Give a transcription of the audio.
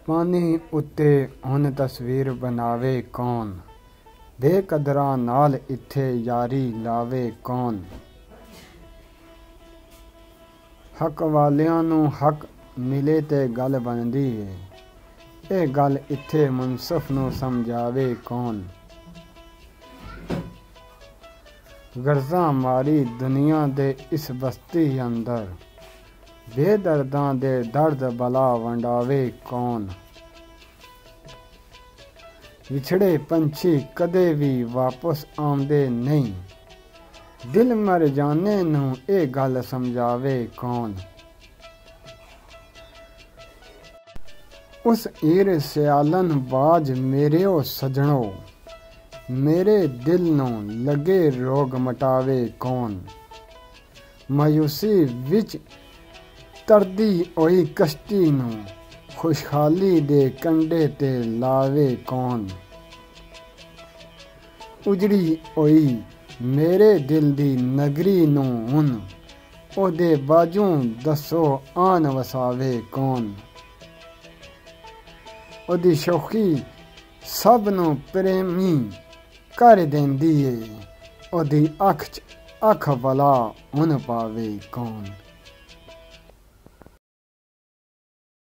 पानी उत्ते हुन तस्वीर बनावे कौन, बेकदरां नाल इत्थे यारी लावे कौन। हक वालियां नूं हक मिले ते गल बनदी है, ये गल इत्थे मुनसफ नूं समझावे कौन। गर्जां मारी दुनिया दे इस बस्ती अंदर, बेदर्दां दे दर्द बला वंडावे कौन। विछड़े पंछी कदे भी वापस आउंदे नहीं, दिल मर जाने नूं ये गल समझावे कौन। उस ईर सियालन बाज मेरेओ सजणो, मेरे दिल नूं लगे रोग मटावे कौन। मायूसी विच तरदी होई कश्ती नूं, खुशहाली दे कंडे ते लावे कौन। उजड़ी होई मेरे दिल दी नगरी नूं हुन, ओदे बाजों दसो आन वसावे कौन। ओदी शौखी सब नूं प्रेमी कर देंदी है, ओदी अख च अख भला हुन पावे कौन।